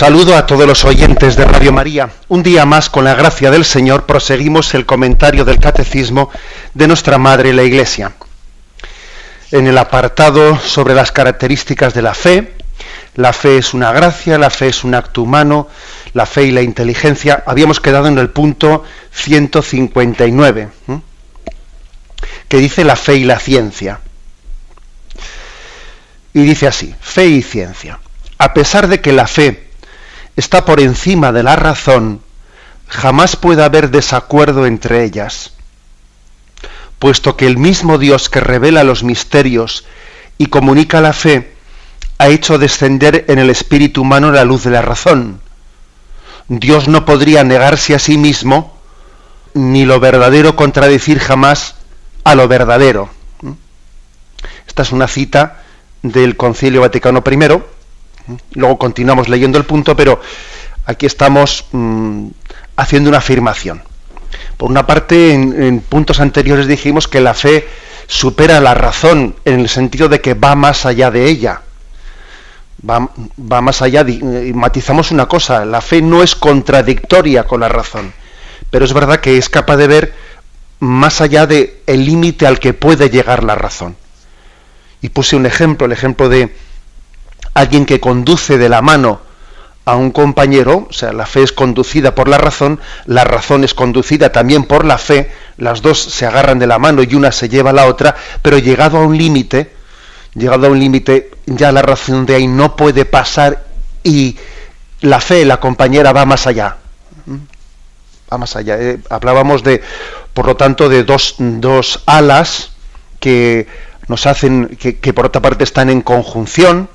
Saludo a todos los oyentes de Radio María. Un día más, con la gracia del Señor, proseguimos el comentario del Catecismo de nuestra Madre la Iglesia. En el apartado sobre las características de la fe es una gracia, la fe es un acto humano, la fe y la inteligencia, habíamos quedado en el punto 159, que dice la fe y la ciencia. Y dice así: fe y ciencia. A pesar de que la fe está por encima de la razón, jamás puede haber desacuerdo entre ellas, puesto que el mismo Dios que revela los misterios y comunica la fe ha hecho descender en el espíritu humano la luz de la razón. Dios no podría negarse a sí mismo, ni lo verdadero contradecir jamás a lo verdadero. Esta es una cita del Concilio Vaticano I. Luego continuamos leyendo el punto, pero aquí estamos haciendo una afirmación. Por una parte, en puntos anteriores dijimos que la fe supera la razón, en el sentido de que va más allá de ella. Va más allá, y matizamos una cosa: la fe no es contradictoria con la razón, pero es verdad que es capaz de ver más allá del límite al que puede llegar la razón. Y puse un ejemplo, el ejemplo de alguien que conduce de la mano a un compañero. O sea, la fe es conducida por la razón es conducida también por la fe, las dos se agarran de la mano y una se lleva a la otra, pero llegado a un límite, ya la razón de ahí no puede pasar y la fe, la compañera, va más allá. Va más allá. Hablábamos por lo tanto, de dos alas que nos hacen, que por otra parte están en conjunción,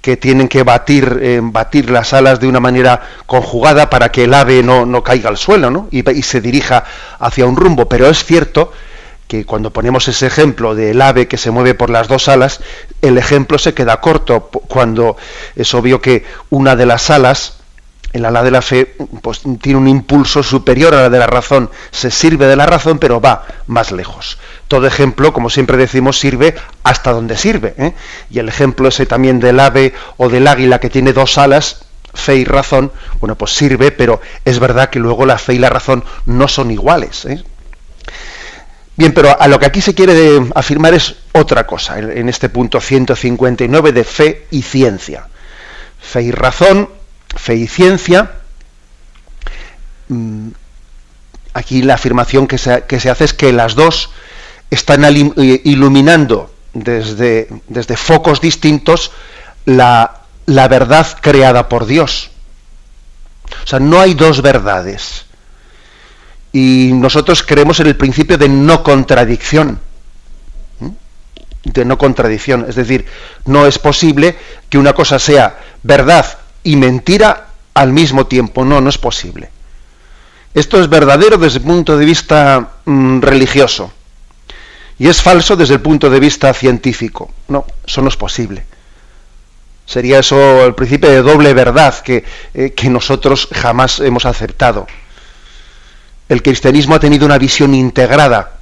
que tienen que batir las alas de una manera conjugada para que el ave no caiga al suelo, ¿no? y se dirija hacia un rumbo. Pero es cierto que cuando ponemos ese ejemplo del ave que se mueve por las dos alas, el ejemplo se queda corto, cuando es obvio que una de las alas, el ala de la fe, pues tiene un impulso superior a la de la razón, se sirve de la razón, pero va más lejos. Todo ejemplo, como siempre decimos, sirve hasta donde sirve, ¿eh? Y el ejemplo ese también del ave o del águila, que tiene dos alas, fe y razón, bueno, pues sirve, pero es verdad que luego la fe y la razón no son iguales, ¿eh? Bien, pero a lo que aquí se quiere afirmar es otra cosa, en este punto 159 de fe y ciencia. Fe y razón, fe y ciencia. Aquí la afirmación que se hace es que las dos están iluminando desde focos distintos la verdad creada por Dios. O sea, no hay dos verdades. Y nosotros creemos en el principio de no contradicción. De no contradicción. Es decir, no es posible que una cosa sea verdad y mentira al mismo tiempo. No es posible. Esto es verdadero desde el punto de vista religioso. Y es falso desde el punto de vista científico. No, eso no es posible. Sería eso el principio de doble verdad que nosotros jamás hemos aceptado. El cristianismo ha tenido una visión integrada.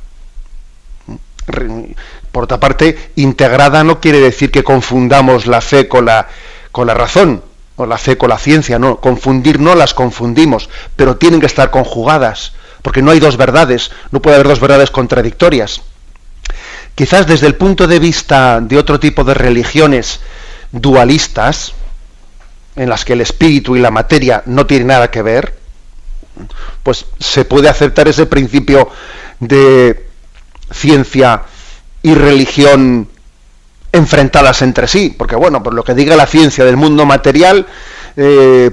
Por otra parte, integrada no quiere decir que confundamos la fe con la razón, o la fe con la ciencia. No, confundir no las confundimos, pero tienen que estar conjugadas, porque no hay dos verdades, no puede haber dos verdades contradictorias. Quizás desde el punto de vista de otro tipo de religiones dualistas, en las que el espíritu y la materia no tienen nada que ver, pues se puede aceptar ese principio de ciencia y religión enfrentadas entre sí, porque bueno, por lo que diga la ciencia del mundo material,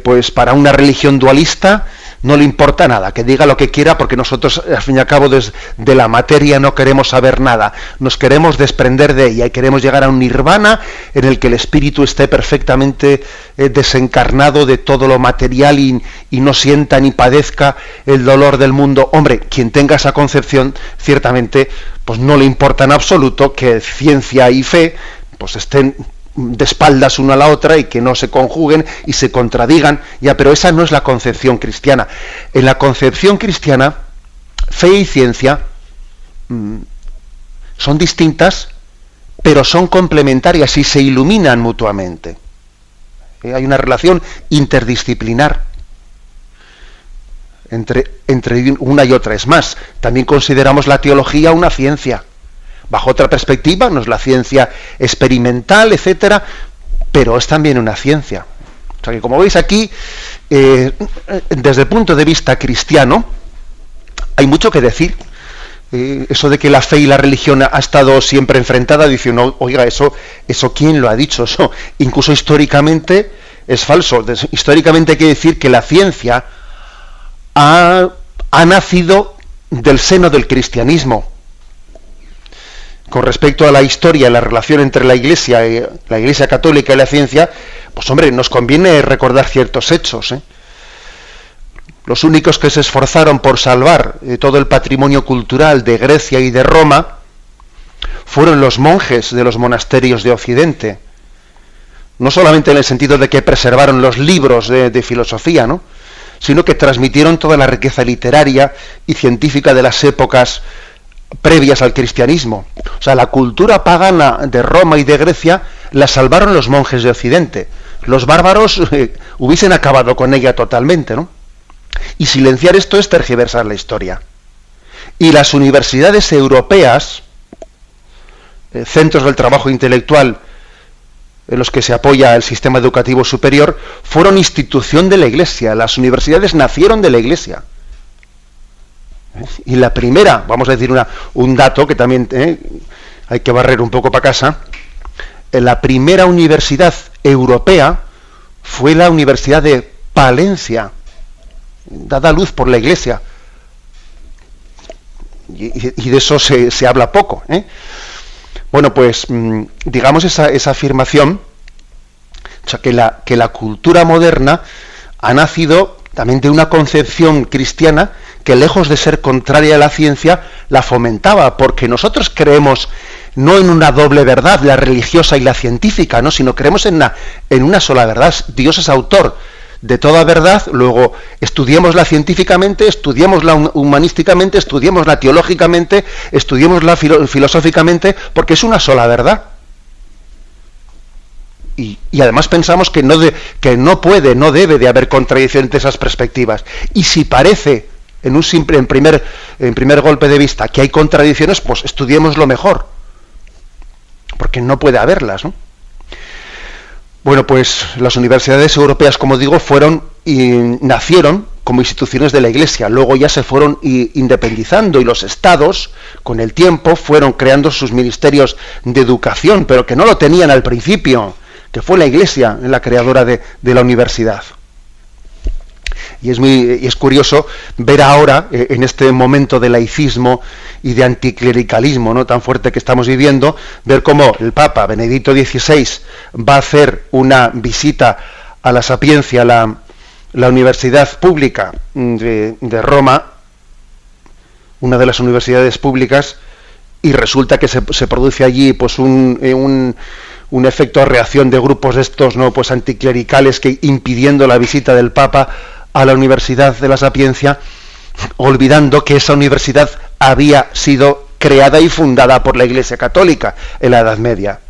pues para una religión dualista no le importa nada, que diga lo que quiera, porque nosotros, al fin y al cabo, de la materia no queremos saber nada, nos queremos desprender de ella y queremos llegar a un nirvana en el que el espíritu esté perfectamente desencarnado de todo lo material y no sienta ni padezca el dolor del mundo. Hombre, quien tenga esa concepción, ciertamente, pues no le importa en absoluto que ciencia y fe pues estén de espaldas una a la otra y que no se conjuguen y se contradigan, ya, pero esa no es la concepción cristiana. En la concepción cristiana, fe y ciencia son distintas, pero son complementarias y se iluminan mutuamente. Hay una relación interdisciplinar entre una y otra. Es más, también consideramos la teología una ciencia. Bajo otra perspectiva, no es la ciencia experimental, etcétera, pero es también una ciencia. O sea que, como veis aquí, desde el punto de vista cristiano, hay mucho que decir. Eso de que la fe y la religión ha estado siempre enfrentada, dice uno, oiga, eso ¿quién lo ha dicho? Eso incluso históricamente es falso. Históricamente hay que decir que la ciencia ha nacido del seno del cristianismo. Con respecto a la historia, la relación entre la Iglesia católica y la ciencia, pues hombre, nos conviene recordar ciertos hechos. Los únicos que se esforzaron por salvar todo el patrimonio cultural de Grecia y de Roma fueron los monjes de los monasterios de Occidente. No solamente en el sentido de que preservaron los libros de filosofía, ¿no?, sino que transmitieron toda la riqueza literaria y científica de las épocas previas al cristianismo. O sea, la cultura pagana de Roma y de Grecia la salvaron los monjes de Occidente. Los bárbaros hubiesen acabado con ella totalmente, ¿no? Y silenciar esto es tergiversar la historia. Y las universidades europeas, centros del trabajo intelectual en los que se apoya el sistema educativo superior, fueron institución de la Iglesia. Las universidades nacieron de la Iglesia. Y la primera, vamos a decir un dato que también hay que barrer un poco para casa, la primera universidad europea fue la Universidad de Palencia, dada a luz por la Iglesia. Y de eso se habla poco. Bueno, pues digamos esa afirmación, o sea, que la cultura moderna ha nacido también de una concepción cristiana que, lejos de ser contraria a la ciencia, la fomentaba, porque nosotros creemos no en una doble verdad, la religiosa y la científica, ¿no?, sino creemos en una sola verdad. Dios es autor de toda verdad, luego estudiémosla científicamente, estudiémosla humanísticamente, estudiémosla teológicamente, estudiémosla filosóficamente, porque es una sola verdad. Y además pensamos que no debe de haber contradicción entre esas perspectivas. Y si parece en primer golpe de vista que hay contradicciones, pues estudiémoslo mejor, porque no puede haberlas, ¿no? Bueno, pues las universidades europeas, como digo, nacieron como instituciones de la Iglesia, luego ya se fueron independizando, y los estados, con el tiempo, fueron creando sus ministerios de educación, pero que no lo tenían al principio, que fue la Iglesia la creadora de la universidad. Y es curioso ver ahora, en este momento de laicismo y de anticlericalismo, ¿no?, tan fuerte que estamos viviendo, ver cómo el Papa Benedicto XVI va a hacer una visita a la Sapiencia, la universidad pública de Roma, una de las universidades públicas, y resulta que se produce allí pues un efecto de reacción de grupos de estos, ¿no?, pues anticlericales, que impidiendo la visita del Papa a la Universidad de la Sapiencia, olvidando que esa universidad había sido creada y fundada por la Iglesia Católica en la Edad Media.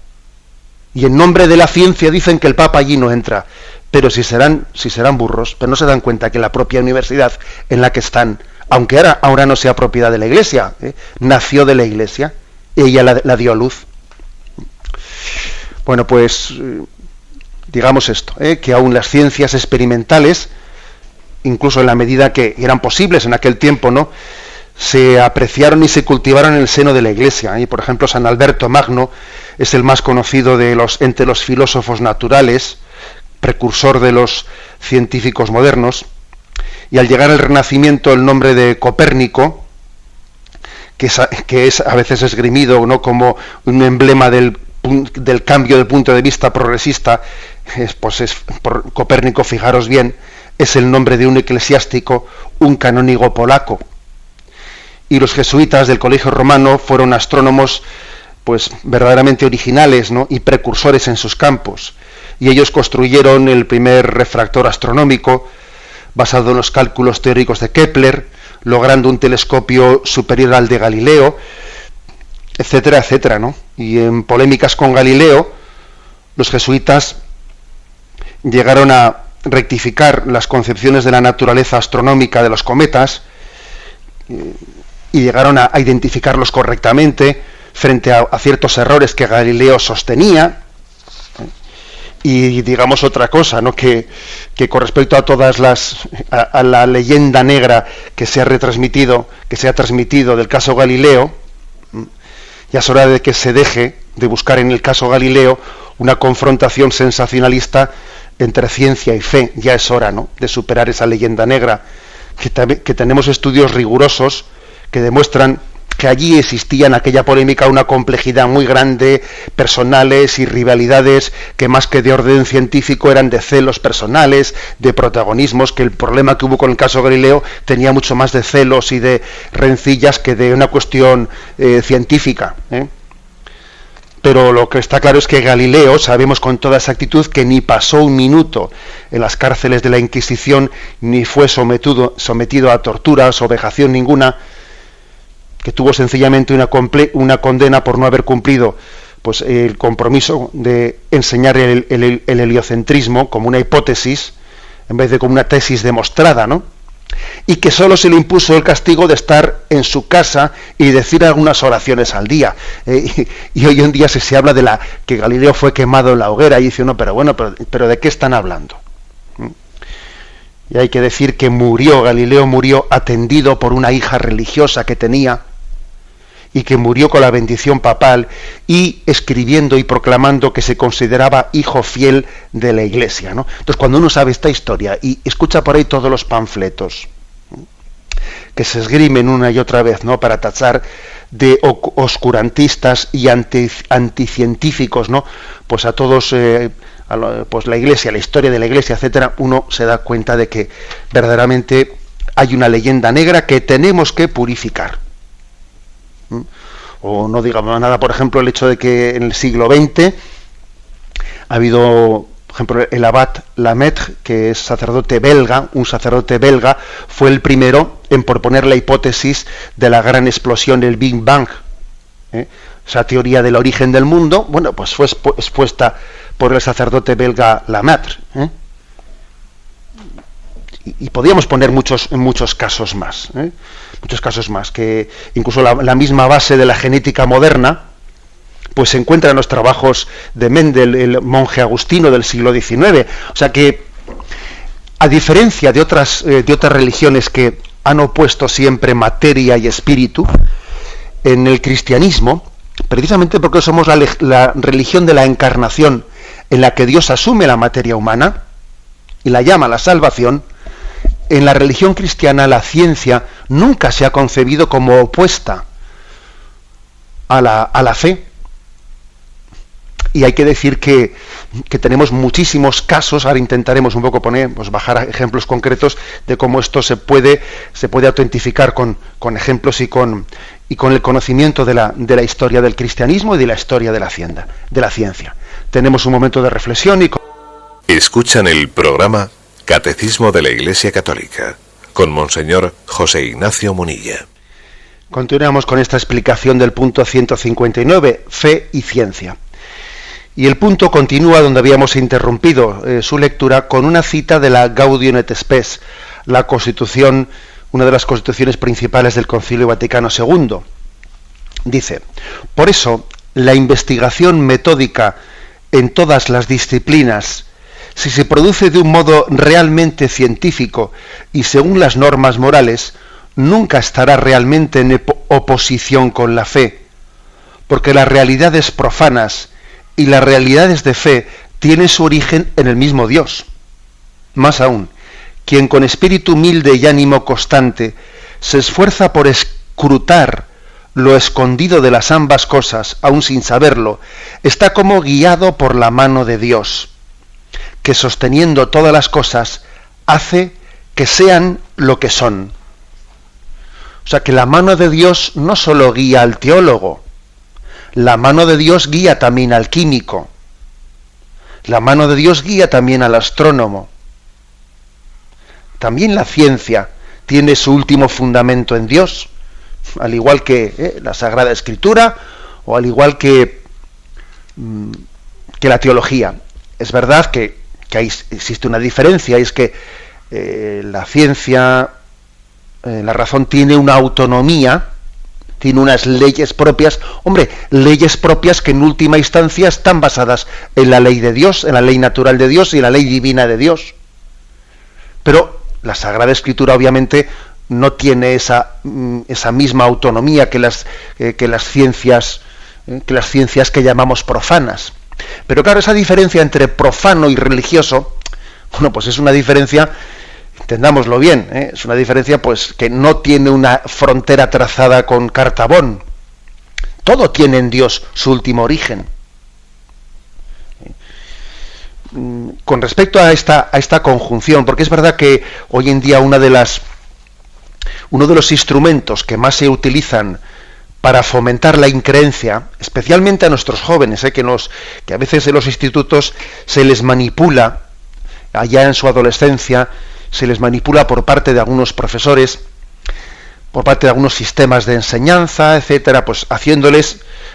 Y en nombre de la ciencia dicen que el Papa allí no entra. Pero si serán burros, pero no se dan cuenta que la propia universidad en la que están, aunque ahora no sea propiedad de la Iglesia, nació de la Iglesia, ella la dio a luz. Bueno, pues digamos esto, que aún las ciencias experimentales, incluso en la medida que eran posibles en aquel tiempo, ¿no?, se apreciaron y se cultivaron en el seno de la Iglesia. Y por ejemplo, San Alberto Magno es el más conocido entre los filósofos naturales, precursor de los científicos modernos. Y al llegar al Renacimiento, el nombre de Copérnico, que es a veces esgrimido, ¿no?, como un emblema del cambio de punto de vista progresista, por Copérnico, fijaros bien, es el nombre de un eclesiástico, un canónigo polaco. Y los jesuitas del Colegio Romano fueron astrónomos pues verdaderamente originales, ¿no?, y precursores en sus campos. Y ellos construyeron el primer refractor astronómico basado en los cálculos teóricos de Kepler, logrando un telescopio superior al de Galileo, etcétera, etcétera, ¿no? Y en polémicas con Galileo, los jesuitas llegaron a rectificar las concepciones de la naturaleza astronómica de los cometas y llegaron a identificarlos correctamente frente a ciertos errores que Galileo sostenía. Y digamos otra cosa, ¿no? que con respecto a todas a la leyenda negra que se ha transmitido del caso Galileo, ya es hora de que se deje de buscar en el caso Galileo una confrontación sensacionalista entre ciencia y fe. Ya es hora, ¿no?, de superar esa leyenda negra, que tenemos estudios rigurosos que demuestran que allí existía en aquella polémica una complejidad muy grande, personales y rivalidades que más que de orden científico eran de celos personales, de protagonismos, que el problema que hubo con el caso Galileo tenía mucho más de celos y de rencillas que de una cuestión científica. Pero lo que está claro es que Galileo, sabemos con toda exactitud que ni pasó un minuto en las cárceles de la Inquisición, ni fue sometido a torturas o vejación ninguna, que tuvo sencillamente una condena por no haber cumplido pues el compromiso de enseñar el heliocentrismo como una hipótesis en vez de como una tesis demostrada, ¿no? Y que solo se le impuso el castigo de estar en su casa y decir algunas oraciones al día. Y hoy en día se habla de que Galileo fue quemado en la hoguera, y dice uno, pero ¿de qué están hablando? Y hay que decir que Galileo murió atendido por una hija religiosa que tenía, y que murió con la bendición papal y escribiendo y proclamando que se consideraba hijo fiel de la Iglesia, ¿no? Entonces, cuando uno sabe esta historia y escucha por ahí todos los panfletos que se esgrimen una y otra vez, ¿no?, para tachar de oscurantistas y anticientíficos, ¿no?, pues a todos, pues la Iglesia, la historia de la Iglesia, etcétera, uno se da cuenta de que verdaderamente hay una leyenda negra que tenemos que purificar. O no digamos nada, por ejemplo, el hecho de que en el siglo XX ha habido, por ejemplo, el abad Lametre, que es un sacerdote belga, fue el primero en proponer la hipótesis de la gran explosión del Big Bang. Esa teoría del origen del mundo, bueno, pues fue expuesta por el sacerdote belga Lametre. Y podríamos poner muchos casos más, muchos casos más, que incluso la misma base de la genética moderna pues se encuentra en los trabajos de Mendel, el monje agustino del siglo XIX. O sea que, a diferencia de otras religiones que han opuesto siempre materia y espíritu, en el cristianismo, precisamente porque somos la religión de la encarnación, en la que Dios asume la materia humana y la llama la salvación, en la religión cristiana la ciencia nunca se ha concebido como opuesta a la fe. Y hay que decir que tenemos muchísimos casos, ahora intentaremos un poco bajar ejemplos concretos de cómo esto se puede autentificar con ejemplos y con el conocimiento de la historia del cristianismo y de la historia de la ciencia. Tenemos un momento de reflexión y... Escuchan el programa Catecismo de la Iglesia Católica, con Monseñor José Ignacio Munilla. Continuamos con esta explicación del punto 159, fe y ciencia. Y el punto continúa donde habíamos interrumpido su lectura con una cita de la Gaudium et Spes, la Constitución, una de las constituciones principales del Concilio Vaticano II. Dice: por eso, la investigación metódica en todas las disciplinas, si se produce de un modo realmente científico y según las normas morales, nunca estará realmente en oposición con la fe, porque las realidades profanas y las realidades de fe tienen su origen en el mismo Dios. Más aún, quien con espíritu humilde y ánimo constante se esfuerza por escrutar lo escondido de las ambas cosas, aun sin saberlo, está como guiado por la mano de Dios, que sosteniendo todas las cosas hace que sean lo que son. O sea que la mano de Dios no solo guía al teólogo, la mano de Dios guía también al químico, la mano de Dios guía también al astrónomo. También la ciencia tiene su último fundamento en Dios, al igual que la Sagrada Escritura o al igual que la teología. Es verdad que que ahí existe una diferencia, y es que la ciencia, la razón tiene una autonomía, tiene unas leyes propias, leyes propias que en última instancia están basadas en la ley de Dios, en la ley natural de Dios y en la ley divina de Dios. Pero la Sagrada Escritura obviamente no tiene esa misma autonomía que las ciencias que llamamos profanas. Pero claro, esa diferencia entre profano y religioso, pues es una diferencia, entendámoslo bien, es una diferencia pues que no tiene una frontera trazada con Cartabón. Todo tiene en Dios su último origen. Con respecto a esta conjunción, porque es verdad que hoy en día uno de los instrumentos que más se utilizan para fomentar la increencia, especialmente a nuestros jóvenes, que a veces en los institutos se les manipula, allá en su adolescencia, se les manipula por parte de algunos profesores, por parte de algunos sistemas de enseñanza, etcétera, pues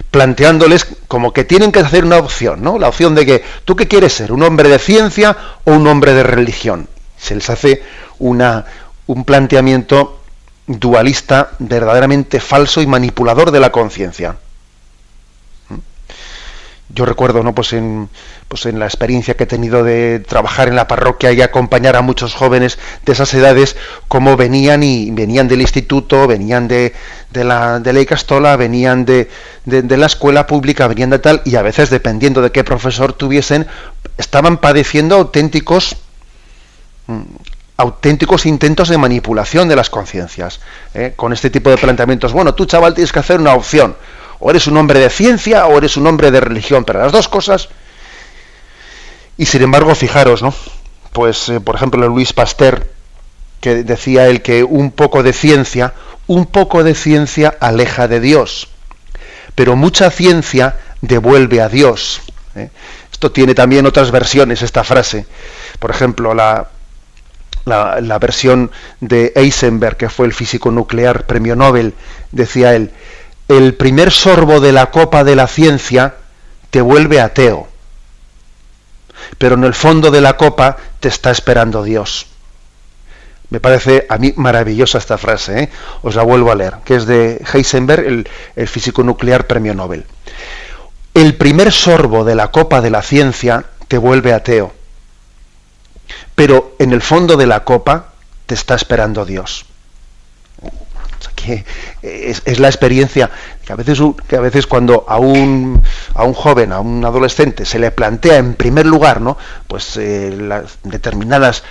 planteándoles como que tienen que hacer una opción, ¿no? La opción de que, ¿tú qué quieres ser? ¿Un hombre de ciencia o un hombre de religión? Se les hace un planteamiento dualista verdaderamente falso y manipulador de la conciencia. Yo recuerdo, pues en la experiencia que he tenido de trabajar en la parroquia y acompañar a muchos jóvenes de esas edades, cómo venían del instituto, venían de la Icastola, venían de la escuela pública, venían de tal, y a veces, dependiendo de qué profesor tuviesen, estaban padeciendo auténticos intentos de manipulación de las conciencias, con este tipo de planteamientos. Bueno, tú, chaval, tienes que hacer una opción. O eres un hombre de ciencia o eres un hombre de religión, pero las dos cosas. Y sin embargo, fijaros, ¿no? Pues, por ejemplo, Luis Pasteur, que decía él que un poco de ciencia aleja de Dios, pero mucha ciencia devuelve a Dios. Esto tiene también otras versiones, esta frase. Por ejemplo, la versión de Heisenberg, que fue el físico nuclear, premio Nobel, decía él: el primer sorbo de la copa de la ciencia te vuelve ateo, pero en el fondo de la copa te está esperando Dios. Me parece a mí maravillosa esta frase, os la vuelvo a leer, que es de Heisenberg, el físico nuclear premio Nobel. El primer sorbo de la copa de la ciencia te vuelve ateo, pero en el fondo de la copa te está esperando Dios. Que es la experiencia que a veces cuando a un joven, a un adolescente, se le plantea en primer lugar, ¿no? Pues determinadas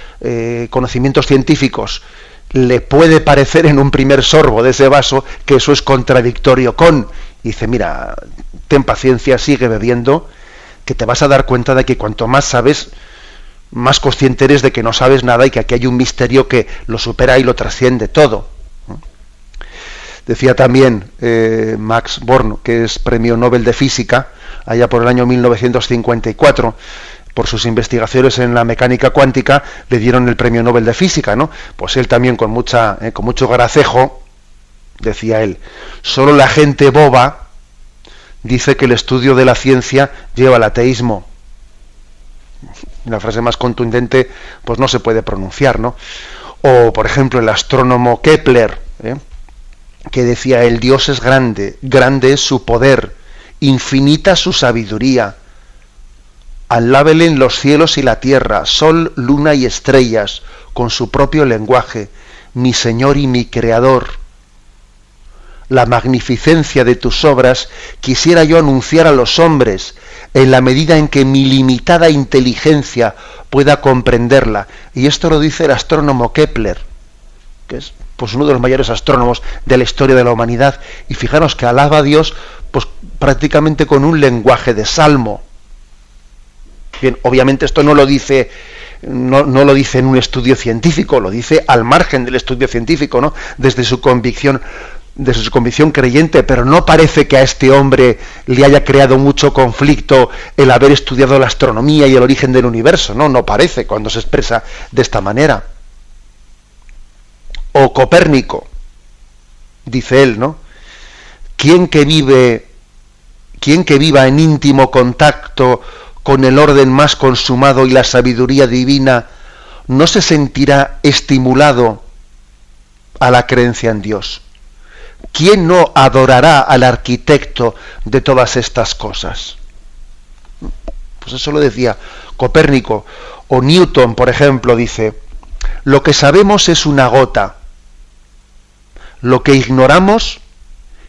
conocimientos científicos, le puede parecer en un primer sorbo de ese vaso que eso es contradictorio con, y dice: mira, ten paciencia, sigue bebiendo, que te vas a dar cuenta de que cuanto más sabes, más consciente eres de que no sabes nada y que aquí hay un misterio que lo supera y lo trasciende todo. Decía también Max Born, que es premio Nobel de Física, allá por el año 1954, por sus investigaciones en la mecánica cuántica, le dieron el premio Nobel de Física, ¿no? Pues él también con mucho gracejo, decía él: solo la gente boba dice que el estudio de la ciencia lleva al ateísmo. La frase más contundente pues no se puede pronunciar, ¿no? O, por ejemplo, el astrónomo Kepler, que decía: el Dios es grande, grande es su poder, infinita su sabiduría. Alábelen los cielos y la tierra, sol, luna y estrellas, con su propio lenguaje, mi Señor y mi Creador. La magnificencia de tus obras quisiera yo anunciar a los hombres, en la medida en que mi limitada inteligencia pueda comprenderla. Y esto lo dice el astrónomo Kepler, que es pues uno de los mayores astrónomos de la historia de la humanidad, y fijaros que alaba a Dios pues prácticamente con un lenguaje de salmo. Bien, obviamente esto no lo dice en un estudio científico, lo dice al margen del estudio científico, ¿no? Desde su convicción creyente, pero no parece que a este hombre le haya creado mucho conflicto el haber estudiado la astronomía y el origen del universo, no parece cuando se expresa de esta manera. O Copérnico, dice él, ¿no? Quien que viva en íntimo contacto con el orden más consumado y la sabiduría divina, no se sentirá estimulado a la creencia en Dios? ¿Quién no adorará al arquitecto de todas estas cosas? Pues eso lo decía Copérnico. O Newton, por ejemplo, dice: lo que sabemos es una gota, lo que ignoramos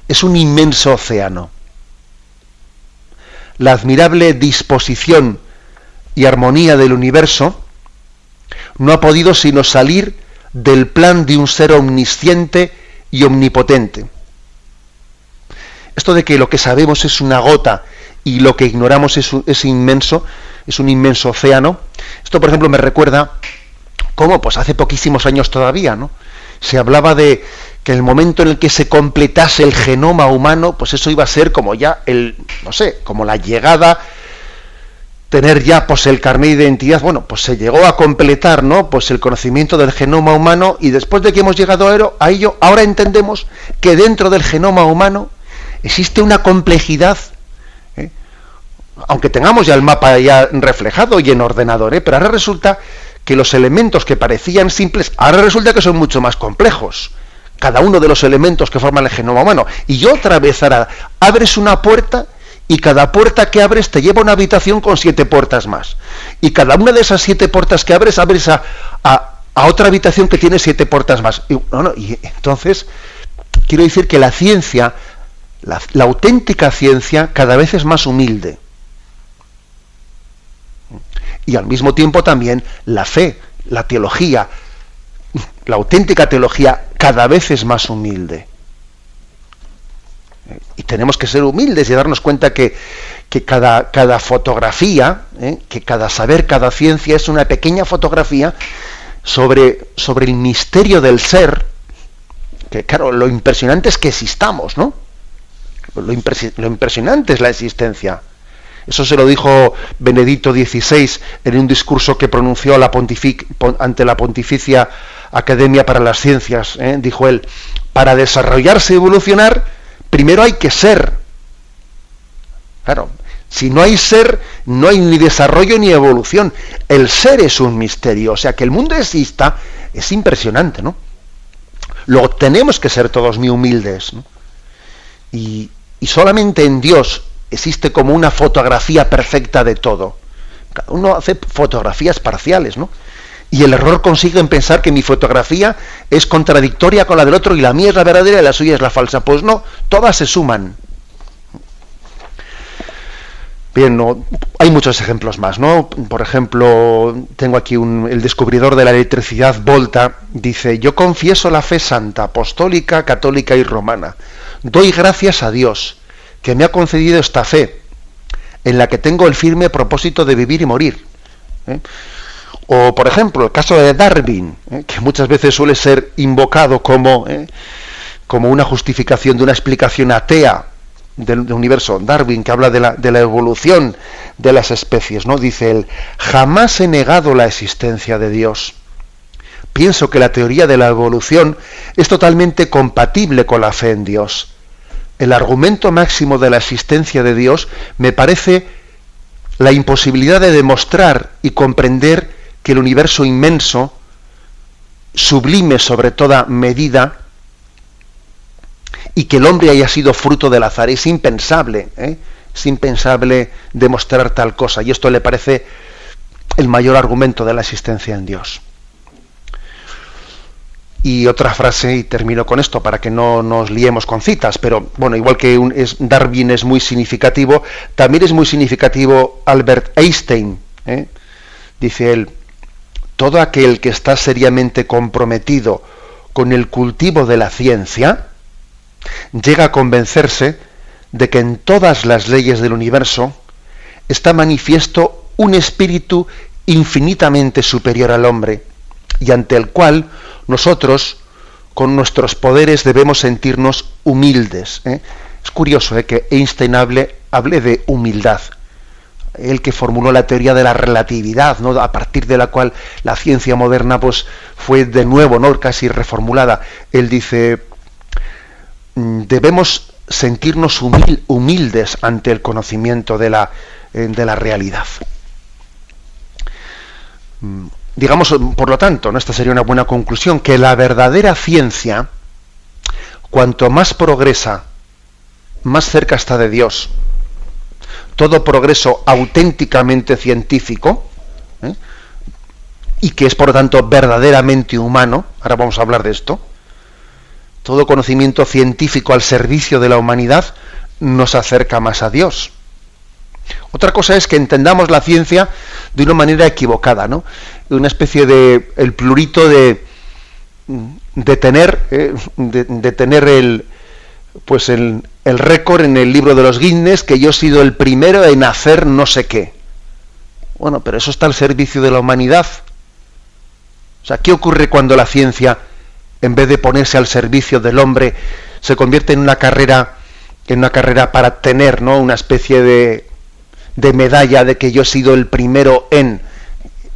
es un inmenso océano. La admirable disposición y armonía del universo no ha podido sino salir del plan de un ser omnisciente y omnipotente. Esto de que lo que sabemos es una gota y lo que ignoramos es inmenso, es un inmenso océano. Esto, por ejemplo, me recuerda cómo, pues hace poquísimos años todavía, ¿no?, se hablaba de que el momento en el que se completase el genoma humano, pues eso iba a ser como ya como la llegada, tener ya pues el carnet de identidad. Bueno, pues se llegó a completar, ¿no?, pues el conocimiento del genoma humano, y después de que hemos llegado a ello, ahora entendemos que dentro del genoma humano existe una complejidad, aunque tengamos ya el mapa ya reflejado y en ordenador, pero ahora resulta que los elementos que parecían simples, ahora resulta que son mucho más complejos, cada uno de los elementos que forman el genoma humano. Y otra vez ahora abres una puerta, y cada puerta que abres te lleva a una habitación con 7 puertas más, y cada una de esas 7 puertas que abres a otra habitación que tiene 7 puertas más. Y entonces quiero decir que la ciencia, la auténtica ciencia, cada vez es más humilde. Y al mismo tiempo también la fe, la teología, la auténtica teología, cada vez es más humilde. Y tenemos que ser humildes y darnos cuenta que cada fotografía, que cada saber, cada ciencia es una pequeña fotografía sobre el misterio del ser. Que claro, lo impresionante es que existamos, ¿no? Lo impresionante es la existencia. Eso se lo dijo Benedicto XVI en un discurso que pronunció ante la Pontificia Academia para las Ciencias. Dijo él: para desarrollarse y evolucionar, primero hay que ser. Claro, si no hay ser, no hay ni desarrollo ni evolución. El ser es un misterio, o sea, que el mundo exista es impresionante, ¿no? Luego tenemos que ser todos muy humildes, ¿no? Y solamente en Dios existe como una fotografía perfecta de todo. Cada uno hace fotografías parciales, ¿no? Y el error consiste en pensar que mi fotografía es contradictoria con la del otro y la mía es la verdadera y la suya es la falsa. Pues no, todas se suman. Bien, no, hay muchos ejemplos más, ¿no? Por ejemplo, tengo aquí el descubridor de la electricidad, Volta, dice: yo confieso la fe santa, apostólica, católica y romana. Doy gracias a Dios que me ha concedido esta fe, en la que tengo el firme propósito de vivir y morir. O, por ejemplo, el caso de Darwin, que muchas veces suele ser invocado como una justificación de una explicación atea del universo. Darwin, que habla de la evolución de las especies, ¿no? Dice él: jamás he negado la existencia de Dios. Pienso que la teoría de la evolución es totalmente compatible con la fe en Dios. El argumento máximo de la existencia de Dios me parece la imposibilidad de demostrar y comprender que el universo inmenso, sublime sobre toda medida, y que el hombre haya sido fruto del azar. Es impensable, es impensable demostrar tal cosa. Y esto le parece el mayor argumento de la existencia en Dios. Y otra frase, y termino con esto para que no nos liemos con citas, pero bueno, igual que Darwin es muy significativo, también es muy significativo Albert Einstein. Dice él: todo aquel que está seriamente comprometido con el cultivo de la ciencia llega a convencerse de que en todas las leyes del universo está manifiesto un espíritu infinitamente superior al hombre, y ante el cual nosotros, con nuestros poderes, debemos sentirnos humildes. Es curioso que Einstein hable de humildad. Él que formuló la teoría de la relatividad, ¿no?, a partir de la cual la ciencia moderna pues fue de nuevo, ¿no?, casi reformulada. Él dice: debemos sentirnos humildes ante el conocimiento de de la realidad. Digamos, por lo tanto, ¿no? Esta sería una buena conclusión, que la verdadera ciencia, cuanto más progresa, más cerca está de Dios. Todo progreso auténticamente científico, y que es por lo tanto verdaderamente humano, ahora vamos a hablar de esto, todo conocimiento científico al servicio de la humanidad nos acerca más a Dios. Otra cosa es que entendamos la ciencia de una manera equivocada, ¿no? Una especie de el plurito de tener el récord en el libro de los Guinness, que yo he sido el primero en hacer no sé qué. Bueno, pero eso está al servicio de la humanidad. O sea, ¿qué ocurre cuando la ciencia, en vez de ponerse al servicio del hombre, se convierte en una carrera para tener, ¿no?, una especie de medalla de que yo he sido el primero en,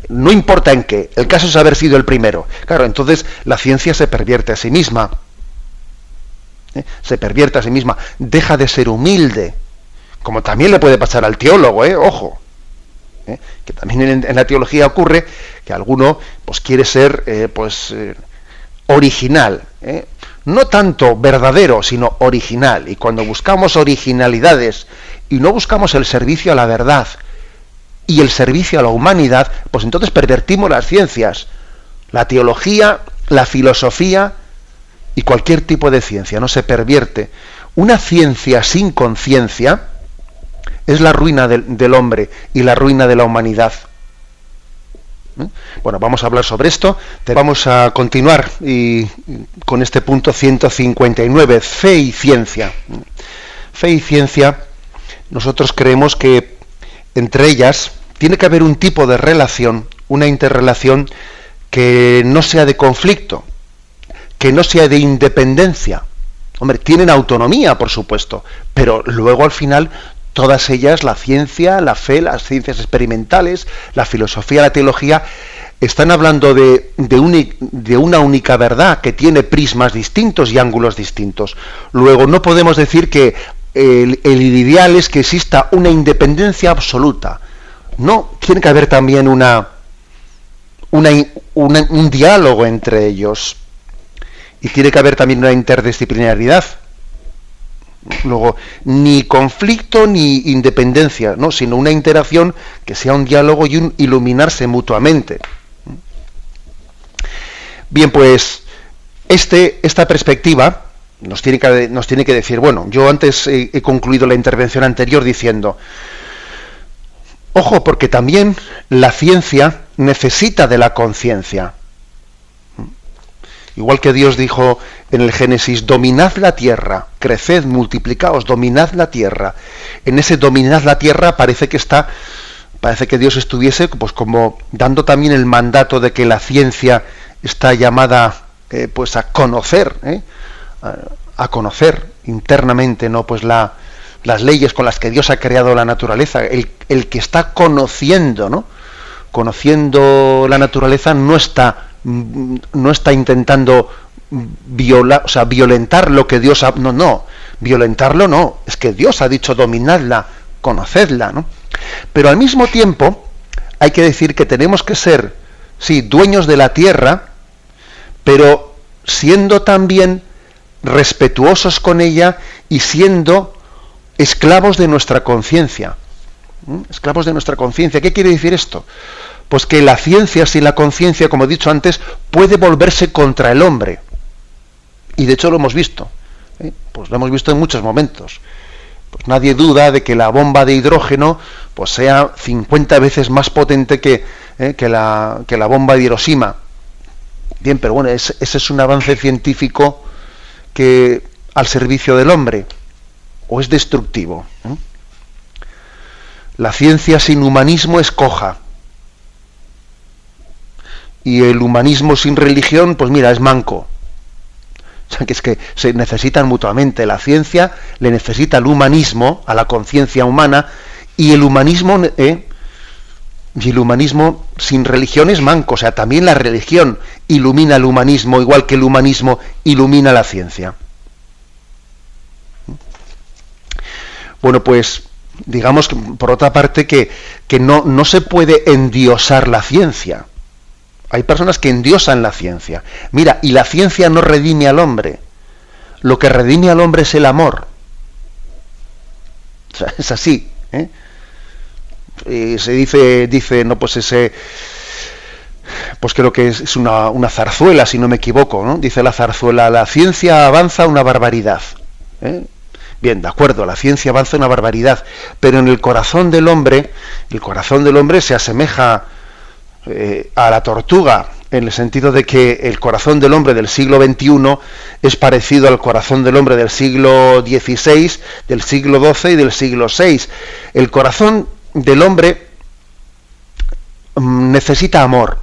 no importa en qué, el caso es haber sido el primero? Claro, entonces la ciencia se pervierte a sí misma. Se pervierte a sí misma, deja de ser humilde, como también le puede pasar al teólogo, ojo, que también en la teología ocurre que alguno pues quiere ser original, no tanto verdadero, sino original, y cuando buscamos originalidades y no buscamos el servicio a la verdad y el servicio a la humanidad, pues entonces pervertimos las ciencias, la teología, la filosofía y cualquier tipo de ciencia, no se pervierte. Una ciencia sin conciencia es la ruina del hombre y la ruina de la humanidad. Bueno, vamos a hablar sobre esto. Vamos a continuar con este punto 159, fe y ciencia. Fe y ciencia, nosotros creemos que entre ellas tiene que haber un tipo de relación, una interrelación que no sea de conflicto, que no sea de independencia. Hombre, tienen autonomía, por supuesto, pero luego al final todas ellas, la ciencia, la fe, las ciencias experimentales, la filosofía, la teología, están hablando de una única verdad que tiene prismas distintos y ángulos distintos. Luego no podemos decir que el ideal es que exista una independencia absoluta. No, tiene que haber también un diálogo entre ellos. Y tiene que haber también una interdisciplinaridad. Luego, ni conflicto ni independencia, ¿no?, sino una interacción que sea un diálogo y un iluminarse mutuamente. Bien, pues esta perspectiva nos tiene que decir, bueno, yo antes he concluido la intervención anterior diciendo, ojo, porque también la ciencia necesita de la conciencia. Igual que Dios dijo en el Génesis, dominad la tierra, creced, multiplicaos, dominad la tierra. En ese dominad la tierra parece que Dios estuviese pues como dando también el mandato de que la ciencia está llamada pues a conocer internamente, ¿no?, pues las leyes con las que Dios ha creado la naturaleza. El que está conociendo, ¿no?, conociendo la naturaleza no está intentando violentar lo que Dios ha... No, violentarlo no, es que Dios ha dicho dominadla, conocedla, ¿no? Pero al mismo tiempo hay que decir que tenemos que ser, sí, dueños de la tierra, pero siendo también respetuosos con ella y siendo esclavos de nuestra conciencia. Esclavos de nuestra conciencia. ¿Qué quiere decir esto? Pues que la ciencia sin la conciencia, como he dicho antes, puede volverse contra el hombre. Y de hecho lo hemos visto. Pues lo hemos visto en muchos momentos. Pues nadie duda de que la bomba de hidrógeno pues sea 50 veces más potente que la bomba de Hiroshima. Bien, pero bueno, ese es un avance científico que al servicio del hombre, o es destructivo. La ciencia sin humanismo es coja. Y el humanismo sin religión, pues mira, es manco. O sea, que es que se necesitan mutuamente. La ciencia le necesita al humanismo, a la conciencia humana, y el humanismo sin religión es manco. O sea, también la religión ilumina el humanismo, igual que el humanismo ilumina la ciencia. Bueno, pues digamos, por otra parte, que no se puede endiosar la ciencia. Hay personas que endiosan la ciencia. Mira, y la ciencia no redime al hombre. Lo que redime al hombre es el amor. O sea, es así, ¿eh? Se dice, no, pues ese, pues creo que es una zarzuela, si no me equivoco, ¿no? Dice la zarzuela: la ciencia avanza una barbaridad, ¿eh? Bien, de acuerdo, la ciencia avanza una barbaridad, pero en el corazón del hombre se asemeja a la tortuga, en el sentido de que el corazón del hombre del siglo XXI es parecido al corazón del hombre del siglo XVI, del siglo XII y del siglo VI. El corazón del hombre necesita amor,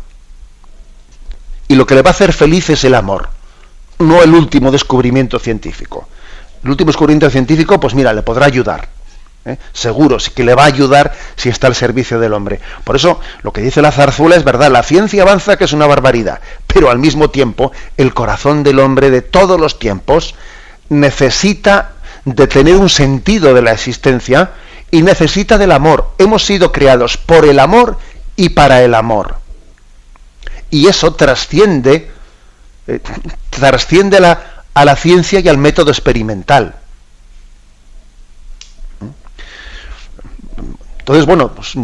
y lo que le va a hacer feliz es el amor, no el último descubrimiento científico. El último descubrimiento científico, pues mira, le podrá ayudar, seguro, sí que le va a ayudar si está al servicio del hombre. Por eso, lo que dice la zarzuela es verdad: la ciencia avanza, que es una barbaridad, pero al mismo tiempo, el corazón del hombre de todos los tiempos necesita de tener un sentido de la existencia y necesita del amor. Hemos sido creados por el amor y para el amor. Y eso trasciende a la ciencia y al método experimental. Entonces, bueno, pues,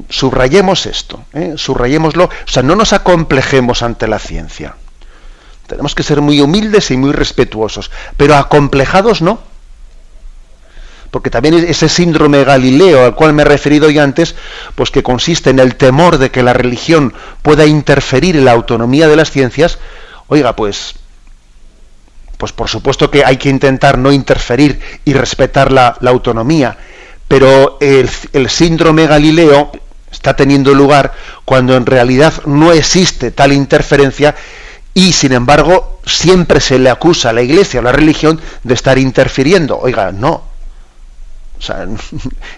subrayemos esto, subrayémoslo, o sea, no nos acomplejemos ante la ciencia. Tenemos que ser muy humildes y muy respetuosos, pero acomplejados no. Porque también ese síndrome Galileo al cual me he referido ya antes, pues que consiste en el temor de que la religión pueda interferir en la autonomía de las ciencias, oiga, pues por supuesto que hay que intentar no interferir y respetar la autonomía, pero el síndrome Galileo está teniendo lugar cuando en realidad no existe tal interferencia y, sin embargo, siempre se le acusa a la Iglesia o a la religión de estar interfiriendo. Oiga, no. O sea,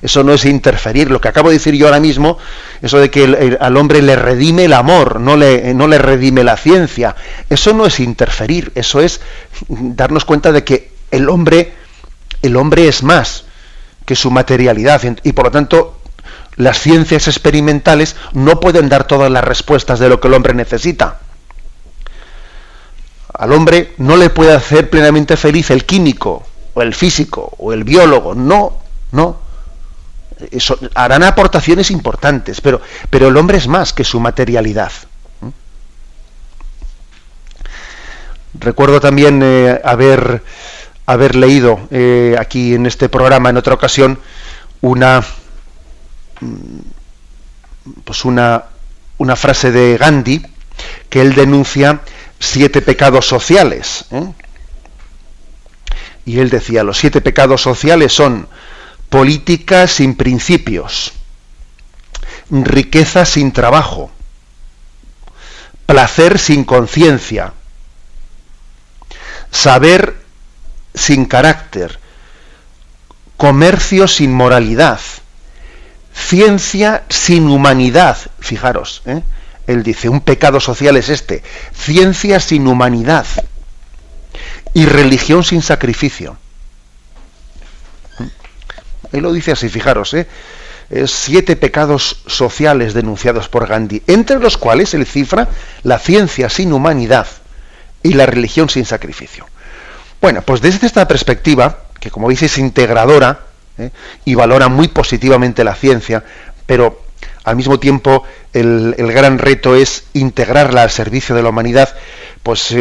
eso no es interferir. Lo que acabo de decir yo ahora mismo, eso de que al hombre le redime el amor, no le redime la ciencia, eso no es interferir, eso es darnos cuenta de que el hombre es más que su materialidad, y por lo tanto las ciencias experimentales no pueden dar todas las respuestas de lo que el hombre necesita. Al hombre no le puede hacer plenamente feliz el químico o el físico o el biólogo, no. Eso, harán aportaciones importantes, pero el hombre es más que su materialidad. Recuerdo también haber leído aquí en este programa en otra ocasión una frase de Gandhi, que él denuncia 7 pecados sociales, y él decía: los 7 pecados sociales son política sin principios, riqueza sin trabajo, placer sin conciencia, saber sin carácter, comercio sin moralidad, ciencia sin humanidad. Fijaros, él dice, un pecado social es este: ciencia sin humanidad y religión sin sacrificio. Él lo dice así, fijaros, 7 pecados sociales denunciados por Gandhi, entre los cuales él cifra la ciencia sin humanidad y la religión sin sacrificio. Bueno, pues desde esta perspectiva, que como veis es integradora, y valora muy positivamente la ciencia, pero al mismo tiempo el gran reto es integrarla al servicio de la humanidad, pues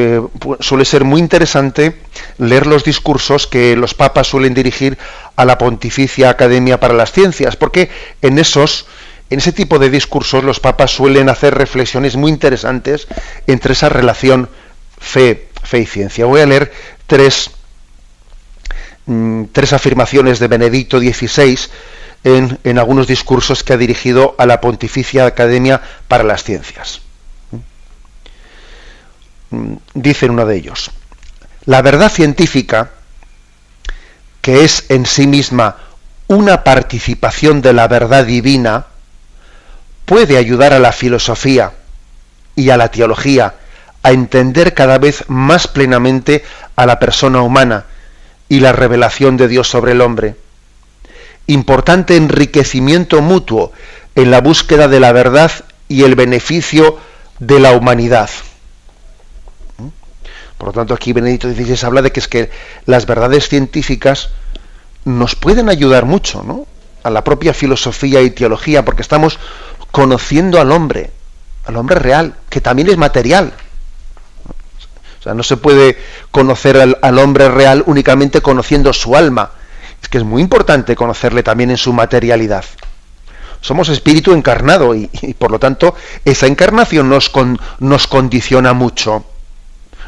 suele ser muy interesante leer los discursos que los papas suelen dirigir a la Pontificia Academia para las Ciencias, porque en ese tipo de discursos los papas suelen hacer reflexiones muy interesantes entre esa relación fe y ciencia. Voy a leer tres afirmaciones de Benedicto XVI en algunos discursos que ha dirigido a la Pontificia Academia para las Ciencias. Dice en uno de ellos: la verdad científica, que es en sí misma una participación de la verdad divina, puede ayudar a la filosofía y a la teología a entender cada vez más plenamente a la persona humana y la revelación de Dios sobre el hombre. importante enriquecimiento mutuo en la búsqueda de la verdad y el beneficio de la humanidad. Por lo tanto, aquí Benedicto XVI habla de que es que las verdades científicas nos pueden ayudar mucho, ¿no?, a la propia filosofía y teología, porque estamos conociendo al hombre real, que también es material. O sea, no se puede conocer al hombre real únicamente conociendo su alma. Es que es muy importante conocerle también en su materialidad. Somos espíritu encarnado y por lo tanto esa encarnación nos condiciona mucho.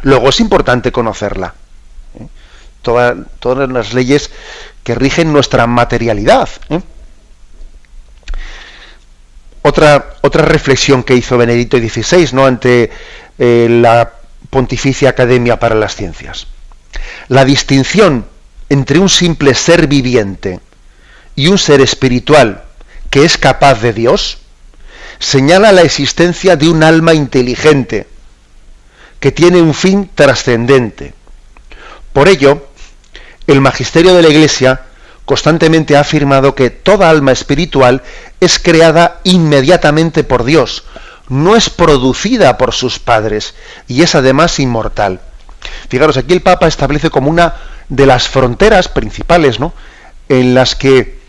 Luego es importante conocerla. Todas las leyes que rigen nuestra materialidad. Otra reflexión que hizo Benedicto XVI, ¿no?, ante la Pontificia Academia para las Ciencias. La distinción entre un simple ser viviente y un ser espiritual que es capaz de Dios señala la existencia de un alma inteligente que tiene un fin trascendente. Por ello, el magisterio de la Iglesia constantemente ha afirmado que toda alma espiritual es creada inmediatamente por Dios, no es producida por sus padres y es además inmortal. Fijaros, aquí el Papa establece como una de las fronteras principales, ¿no?, en las que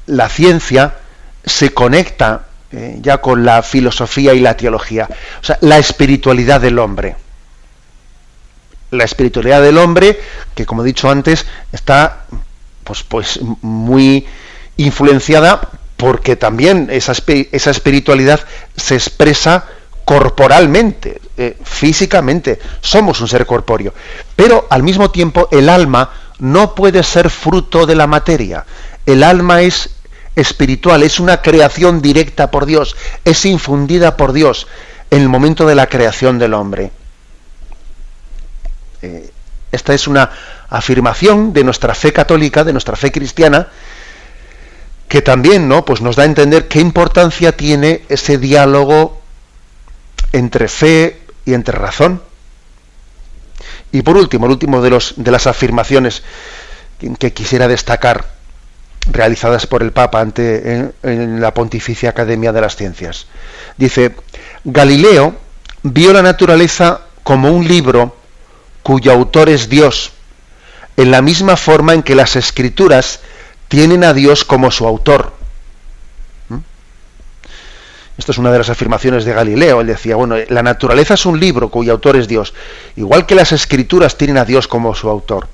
la ciencia se conecta ya con la filosofía y la teología. O sea, la espiritualidad del hombre. La espiritualidad del hombre, que como he dicho antes, está pues muy influenciada porque también esa espiritualidad se expresa corporalmente, físicamente. Somos un ser corpóreo. Pero al mismo tiempo el alma no puede ser fruto de la materia. El alma es espiritual, es una creación directa por Dios, es infundida por Dios en el momento de la creación del hombre. Esta es una afirmación de nuestra fe católica, de nuestra fe cristiana, que también, ¿no?, pues nos da a entender qué importancia tiene ese diálogo entre fe y entre razón. Y por último, el último de las afirmaciones que quisiera destacar, realizadas por el Papa en la Pontificia Academia de las Ciencias. Dice: Galileo vio la naturaleza como un libro cuyo autor es Dios, en la misma forma en que las Escrituras tienen a Dios como su autor. Esto es una de las afirmaciones de Galileo. Él decía, bueno, la naturaleza es un libro cuyo autor es Dios, igual que las Escrituras tienen a Dios como su autor.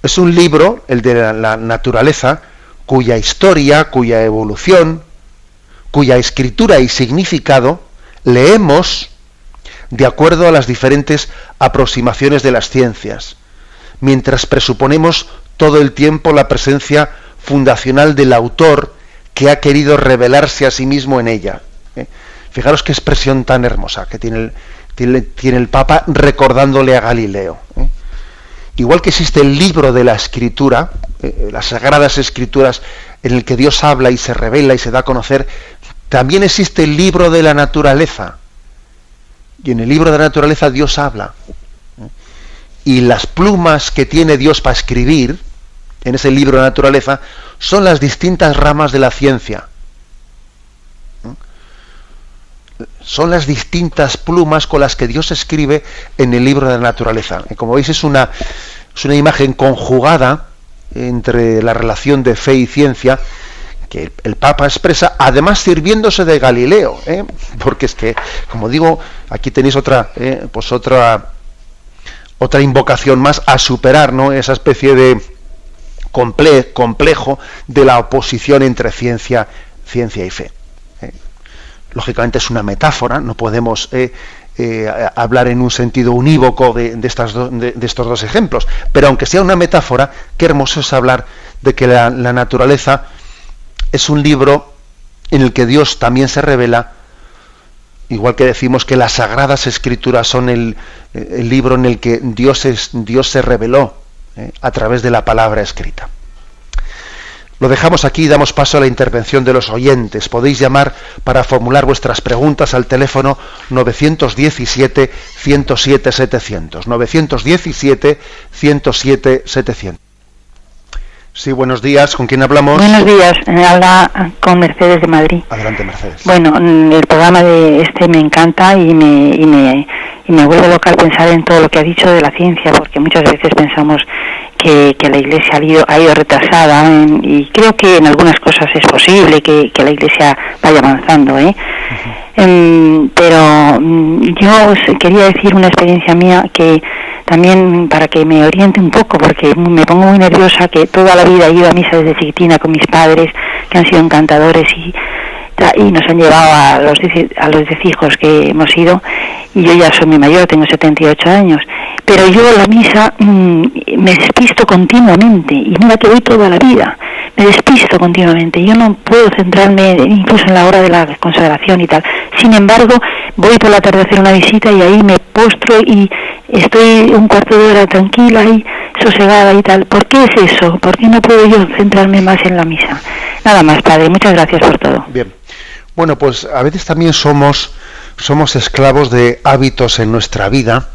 Es un libro, el de la naturaleza, cuya historia, cuya evolución, cuya escritura y significado leemos de acuerdo a las diferentes aproximaciones de las ciencias, mientras presuponemos todo el tiempo la presencia fundacional del autor que ha querido revelarse a sí mismo en ella. Fijaros qué expresión tan hermosa que tiene el Papa recordándole a Galileo. Igual que existe el libro de la Escritura, las Sagradas Escrituras, en el que Dios habla y se revela y se da a conocer, también existe el libro de la naturaleza. Y en el libro de la naturaleza Dios habla. Y las plumas que tiene Dios para escribir, en ese libro de la naturaleza, son las distintas ramas de la ciencia. Son las distintas plumas con las que Dios escribe en el libro de la naturaleza. Y como veis, es una imagen conjugada entre la relación de fe y ciencia que el Papa expresa, además sirviéndose de Galileo, porque es que, como digo, aquí tenéis otra invocación más a superar, ¿no?, esa especie de complejo de la oposición entre ciencia y fe. Lógicamente es una metáfora, no podemos hablar en un sentido unívoco de estos dos ejemplos, pero aunque sea una metáfora, qué hermoso es hablar de que la naturaleza es un libro en el que Dios también se revela, igual que decimos que las Sagradas Escrituras son el libro en el que Dios se reveló a través de la palabra escrita. Lo dejamos aquí y damos paso a la intervención de los oyentes. Podéis llamar para formular vuestras preguntas al teléfono 917-107-700. 917-107-700. Sí, buenos días. ¿Con quién hablamos? Buenos días. Habla con Mercedes de Madrid. Adelante, Mercedes. Bueno, el programa de me encanta y me vuelve loca al pensar en todo lo que ha dicho de la ciencia, porque muchas veces pensamos que la Iglesia ha ido retrasada y creo que en algunas cosas es posible que la Iglesia vaya avanzando, ¿eh? Pero yo os quería decir una experiencia mía que también para que me oriente un poco, porque me pongo muy nerviosa, que toda la vida he ido a misa desde chiquitina con mis padres, que han sido encantadores y nos han llevado a los 10 hijos que hemos ido, y yo ya soy muy mayor, tengo 78 años, pero yo la misa me despisto continuamente, y mira que voy toda la vida, me despisto continuamente, yo no puedo centrarme incluso en la hora de la consagración y tal. Sin embargo, voy por la tarde a hacer una visita y ahí me postro y estoy un cuarto de hora tranquila y sosegada y tal. ¿Por qué es eso? ¿Por qué no puedo yo centrarme más en la misa? Nada más, padre, muchas gracias por todo. Bien. Bueno, pues a veces también somos esclavos de hábitos en nuestra vida,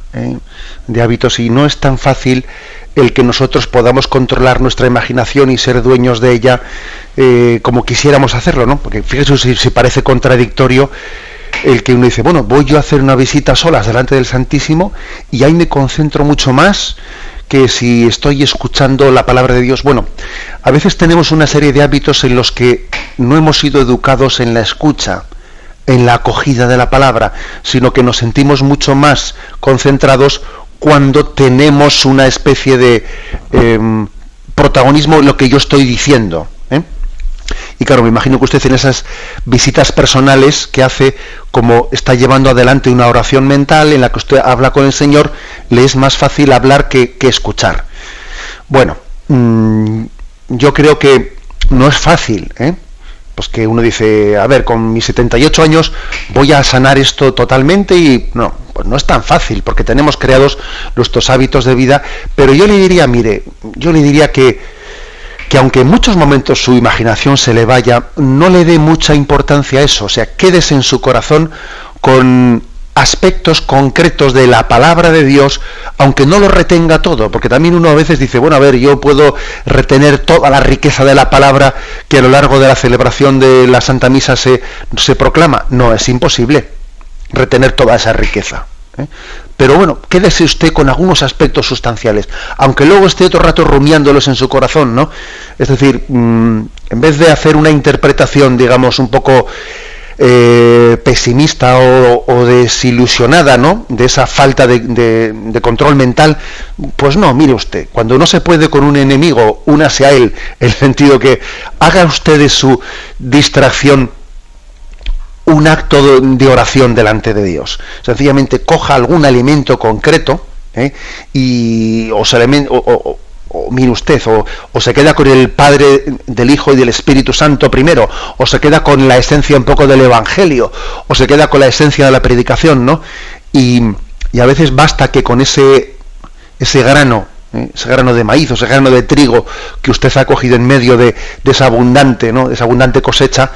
de hábitos, y no es tan fácil el que nosotros podamos controlar nuestra imaginación y ser dueños de ella como quisiéramos hacerlo, ¿no? Porque fíjese si parece contradictorio el que uno dice, bueno, voy yo a hacer una visita solas delante del Santísimo y ahí me concentro mucho más que si estoy escuchando la palabra de Dios. Bueno, a veces tenemos una serie de hábitos en los que no hemos sido educados en la escucha, en la acogida de la palabra, sino que nos sentimos mucho más concentrados cuando tenemos una especie de protagonismo en lo que yo estoy diciendo, ¿eh? Y claro, me imagino que usted en esas visitas personales que hace, como está llevando adelante una oración mental en la que usted habla con el Señor, le es más fácil hablar que escuchar. Bueno, yo creo que no es fácil, pues que uno dice, a ver, con mis 78 años voy a sanar esto totalmente, y no, pues no es tan fácil, porque tenemos creados nuestros hábitos de vida. Pero yo le diría, mire, que aunque en muchos momentos su imaginación se le vaya, no le dé mucha importancia a eso. O sea, quédese en su corazón con aspectos concretos de la palabra de Dios, aunque no lo retenga todo, porque también uno a veces dice, bueno, a ver, yo puedo retener toda la riqueza de la palabra que a lo largo de la celebración de la Santa Misa se proclama. No, es imposible retener toda esa riqueza, ¿eh? Pero bueno, quédese usted con algunos aspectos sustanciales, aunque luego esté otro rato rumiándolos en su corazón, ¿no? Es decir, en vez de hacer una interpretación, digamos, un poco pesimista o desilusionada, ¿no?, de esa falta de control mental, pues no, mire usted, cuando no se puede con un enemigo, únase a él, en el sentido que haga usted de su distracción un acto de oración delante de Dios. Sencillamente coja algún alimento concreto, o mire usted, o se queda con el Padre, del Hijo y del Espíritu Santo primero, o se queda con la esencia un poco del Evangelio, o se queda con la esencia de la predicación, ¿no? Y a veces basta que con ese grano, ese grano de maíz o ese grano de trigo que usted ha cogido en medio de esa abundante, ¿no?, de esa abundante cosecha,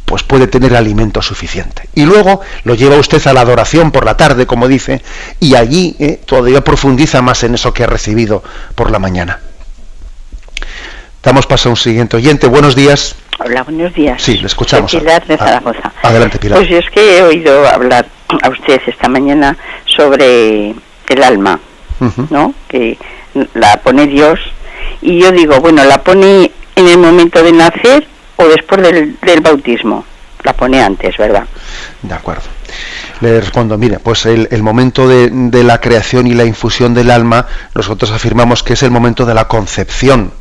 pues puede tener alimento suficiente. Y luego lo lleva usted a la adoración por la tarde, como dice, y allí todavía profundiza más en eso que ha recibido por la mañana. Damos paso a un siguiente oyente. Buenos días. Hola, buenos días. Sí, le escuchamos. Soy Pilar de Zaragoza. Adelante, Pilar. Pues yo es que he oído hablar a ustedes esta mañana sobre el alma, ¿no? Que la pone Dios, y yo digo, bueno, la pone en el momento de nacer o después del bautismo. La pone antes, ¿verdad? De acuerdo. Le respondo, mire, pues el momento de la creación y la infusión del alma, nosotros afirmamos que es el momento de la concepción,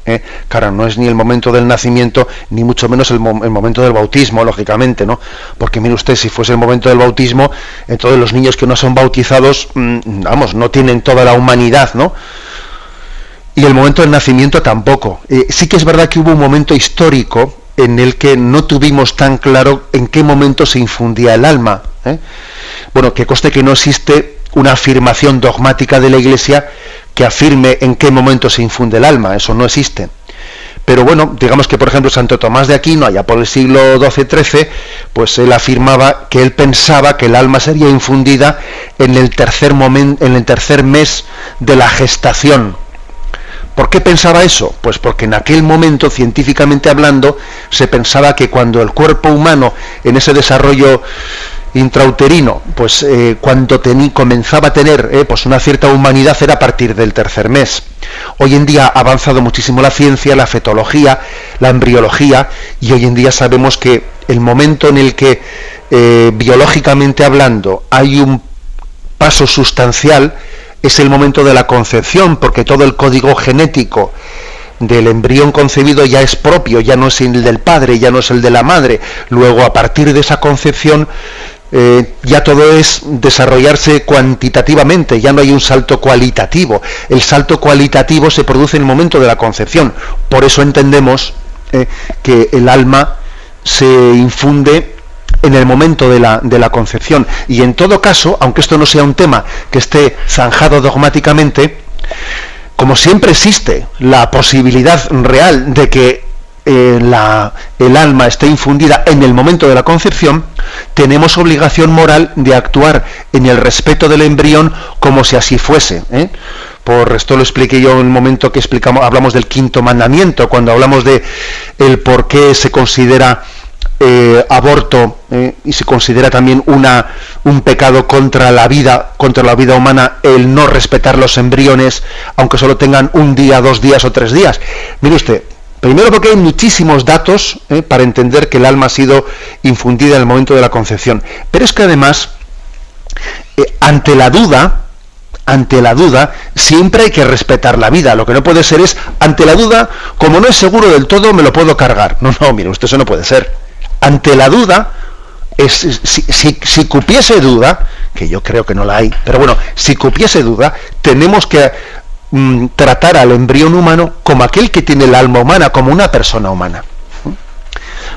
Claro, no es ni el momento del nacimiento, ni mucho menos el momento del bautismo, lógicamente, ¿no? Porque mire usted, si fuese el momento del bautismo, entonces los niños que no son bautizados, no tienen toda la humanidad, ¿no? Y el momento del nacimiento tampoco. Sí que es verdad que hubo un momento histórico en el que no tuvimos tan claro en qué momento se infundía el alma. Bueno, que conste que no existe una afirmación dogmática de la Iglesia que afirme en qué momento se infunde el alma, eso no existe. Pero bueno, digamos que por ejemplo Santo Tomás de Aquino, allá por el siglo XII-XIII, pues él afirmaba que él pensaba que el alma sería infundida en el tercer mes de la gestación, ¿Por qué pensaba eso? Pues porque en aquel momento, científicamente hablando, se pensaba que cuando el cuerpo humano, en ese desarrollo intrauterino, pues cuando comenzaba a tener pues una cierta humanidad, era a partir del tercer mes. Hoy en día ha avanzado muchísimo la ciencia, la fetología, la embriología, y hoy en día sabemos que el momento en el que biológicamente hablando hay un paso sustancial es el momento de la concepción, porque todo el código genético del embrión concebido ya es propio, ya no es el del padre, ya no es el de la madre. Luego, a partir de esa concepción, ya todo es desarrollarse cuantitativamente, ya no hay un salto cualitativo. El salto cualitativo se produce en el momento de la concepción. Por eso entendemos que el alma se infunde en el momento de la concepción. Y en todo caso, aunque esto no sea un tema que esté zanjado dogmáticamente, como siempre existe la posibilidad real de que el alma esté infundida en el momento de la concepción, tenemos obligación moral de actuar en el respeto del embrión como si así fuese. Por esto lo expliqué yo en el momento que hablamos del quinto mandamiento, cuando hablamos de el por qué se considera aborto y se considera también un pecado contra la vida humana el no respetar los embriones, aunque solo tengan un día, 2 días o 3 días. Mire usted, primero porque hay muchísimos datos para entender que el alma ha sido infundida en el momento de la concepción, pero es que además ante la duda siempre hay que respetar la vida. Lo que no puede ser es, ante la duda, como no es seguro del todo, me lo puedo cargar. No, mire usted, eso no puede ser. Ante la duda, si cupiese duda, que yo creo que no la hay, pero bueno, si cupiese duda, tenemos que tratar al embrión humano como aquel que tiene el alma humana, como una persona humana.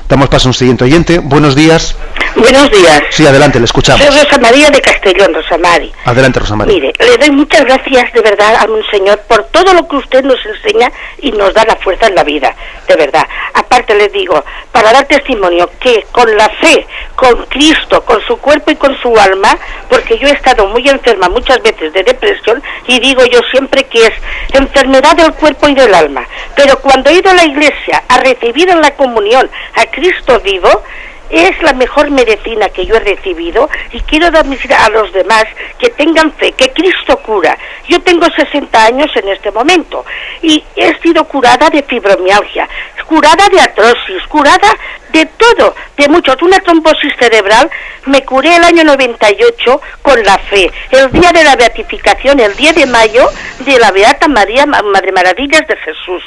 Damos paso a un siguiente oyente. Buenos días. Buenos días. Sí, adelante, le escuchamos. Soy Rosa María de Castellón, Rosa Mari. Adelante, Rosa María. Mire, le doy muchas gracias de verdad a Monseñor por todo lo que usted nos enseña y nos da la fuerza en la vida, de verdad. Aparte le digo, para dar testimonio que con la fe, con Cristo, con su cuerpo y con su alma, porque yo he estado muy enferma muchas veces de depresión y digo yo siempre que es enfermedad del cuerpo y del alma, pero cuando he ido a la iglesia a recibir en la comunión a Cristo vivo, es la mejor medicina que yo he recibido y quiero dar a los demás que tengan fe, que Cristo cura. Yo tengo 60 años en este momento y he sido curada de fibromialgia, curada de artrosis, curada de todo, de muchos. Una trombosis cerebral me curé el año 98 con la fe. El día de la beatificación, el 10 de mayo, de la Beata María, Madre Maravillas de Jesús.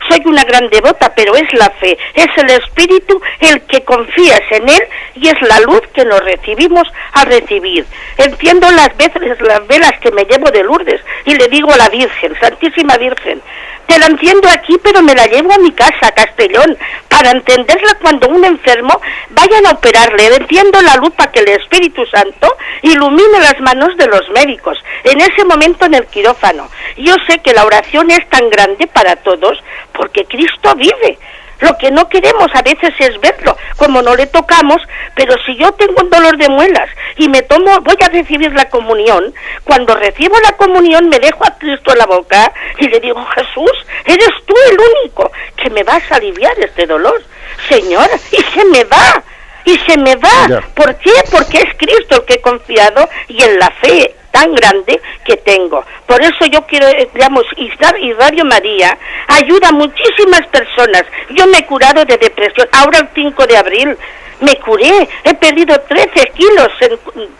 Soy una gran devota, pero es la fe, es el Espíritu el que confías en él y es la luz que nos recibimos al recibir. Entiendo las velas que me llevo de Lourdes y le digo a la Virgen, Santísima Virgen, te la enciendo aquí, pero me la llevo a mi casa, a Castellón, para entenderla cuando un enfermo vayan a operarle. Enciendo la luz para que el Espíritu Santo ilumine las manos de los médicos, en ese momento en el quirófano. Yo sé que la oración es tan grande para todos, porque Cristo vive. Lo que no queremos a veces es verlo, como no le tocamos, pero si yo tengo un dolor de muelas y voy a recibir la comunión, cuando recibo la comunión me dejo a Cristo en la boca y le digo, Jesús, eres tú el único que me vas a aliviar este dolor, Señor, y se me va. Y se me va. Ya. ¿Por qué? Porque es Cristo el que he confiado y en la fe tan grande que tengo. Por eso yo quiero, digamos, y Radio María ayuda a muchísimas personas. Yo me he curado de depresión. Ahora el 5 de abril me curé. He perdido 13 kilos en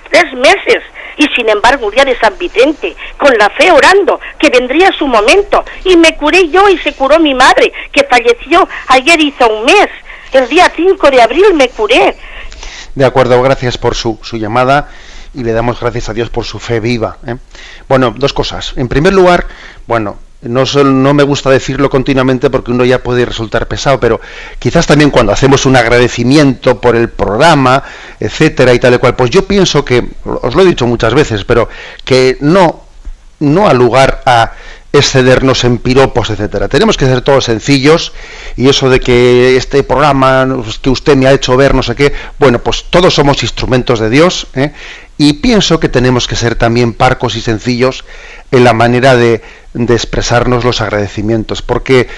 3 meses. Y sin embargo, el día de San Vicente, con la fe orando, que vendría su momento. Y me curé yo y se curó mi madre, que falleció ayer hizo un mes. El día 5 de abril me curé. De acuerdo, gracias por su llamada y le damos gracias a Dios por su fe viva. Bueno, 2 cosas. En primer lugar, bueno, no me gusta decirlo continuamente porque uno ya puede resultar pesado, pero quizás también cuando hacemos un agradecimiento por el programa, etcétera y tal y cual, pues yo pienso que, os lo he dicho muchas veces, pero que no al lugar a excedernos en piropos, etcétera. Tenemos que ser todos sencillos y eso de que este programa que usted me ha hecho ver, no sé qué, bueno, pues todos somos instrumentos de Dios, Y pienso que tenemos que ser también parcos y sencillos en la manera de expresarnos los agradecimientos, porque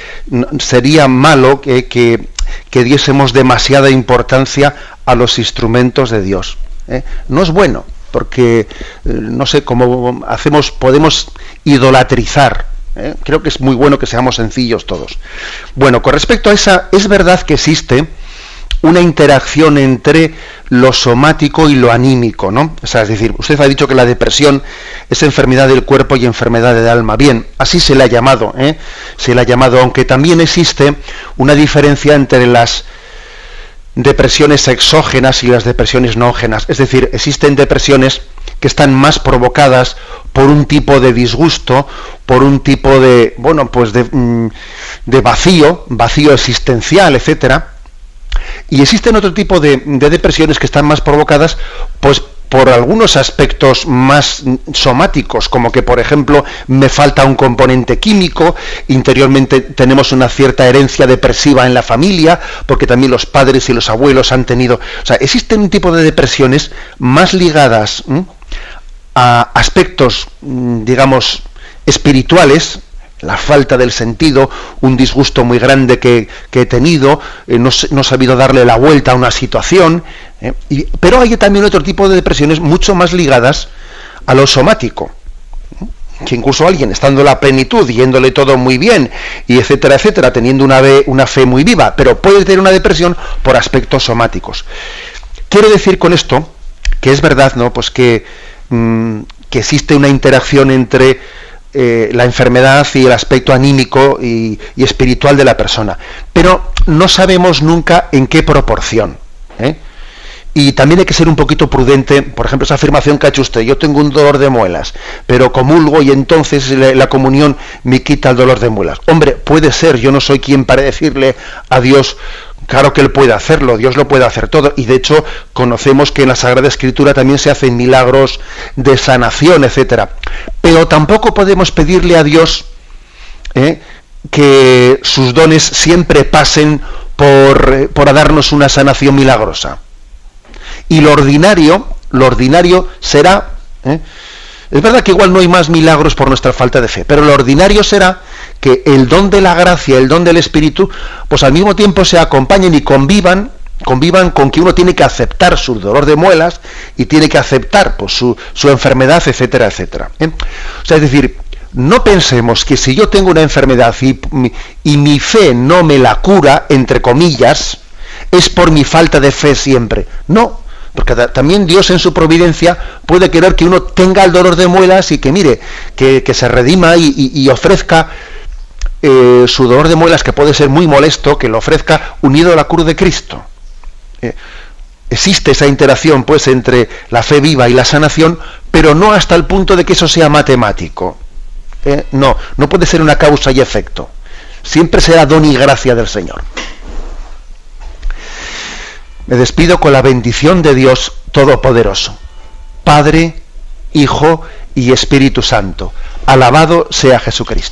sería malo que diésemos demasiada importancia a los instrumentos de Dios. No es bueno, porque no sé cómo podemos idolatrizar. Creo que es muy bueno que seamos sencillos todos. Bueno, con respecto a esa, es verdad que existe una interacción entre lo somático y lo anímico, ¿no? O sea, es decir, usted ha dicho que la depresión es enfermedad del cuerpo y enfermedad del alma. Bien, así se le ha llamado, se le ha llamado, aunque también existe una diferencia entre las depresiones exógenas y las depresiones noógenas. Es decir, existen depresiones que están más provocadas por un tipo de disgusto, por un tipo de, bueno, pues de vacío existencial, etcétera. Y existen otro tipo de depresiones que están más provocadas, pues, por algunos aspectos más somáticos, como que, por ejemplo, me falta un componente químico, interiormente tenemos una cierta herencia depresiva en la familia, porque también los padres y los abuelos han tenido... O sea, existen un tipo de depresiones más ligadas a aspectos, digamos, espirituales, la falta del sentido, un disgusto muy grande que he tenido, no he sabido darle la vuelta a una situación, pero hay también otro tipo de depresiones mucho más ligadas a lo somático, que incluso alguien, estando en la plenitud, yéndole todo muy bien, y etcétera, etcétera, teniendo una fe muy viva, pero puede tener una depresión por aspectos somáticos. Quiero decir con esto que es verdad, ¿no?, pues que existe una interacción entre la enfermedad y el aspecto anímico y espiritual de la persona, pero no sabemos nunca en qué proporción, y también hay que ser un poquito prudente. Por ejemplo, esa afirmación que ha hecho usted: yo tengo un dolor de muelas, pero comulgo y entonces la comunión me quita el dolor de muelas. Hombre, puede ser, yo no soy quien para decirle a Dios, claro que Él puede hacerlo, Dios lo puede hacer todo, y de hecho conocemos que en la Sagrada Escritura también se hacen milagros de sanación, etcétera. Pero tampoco podemos pedirle a Dios que sus dones siempre pasen por darnos una sanación milagrosa. Y lo ordinario será, es verdad que igual no hay más milagros por nuestra falta de fe, pero lo ordinario será que el don de la gracia, el don del Espíritu, pues al mismo tiempo se acompañen y convivan con que uno tiene que aceptar su dolor de muelas y tiene que aceptar, pues, su enfermedad, etcétera, etcétera. O sea, es decir, no pensemos que si yo tengo una enfermedad y mi fe no me la cura, entre comillas, es por mi falta de fe siempre. No, porque también Dios en su providencia puede querer que uno tenga el dolor de muelas y que mire, que se redima y ofrezca su dolor de muelas, que puede ser muy molesto, que lo ofrezca unido a la cruz de Cristo. Existe esa interacción, pues, entre la fe viva y la sanación, pero no hasta el punto de que eso sea matemático. No puede ser una causa y efecto. Siempre será don y gracia del Señor. Me despido con la bendición de Dios Todopoderoso, Padre, Hijo y Espíritu Santo. Alabado sea Jesucristo.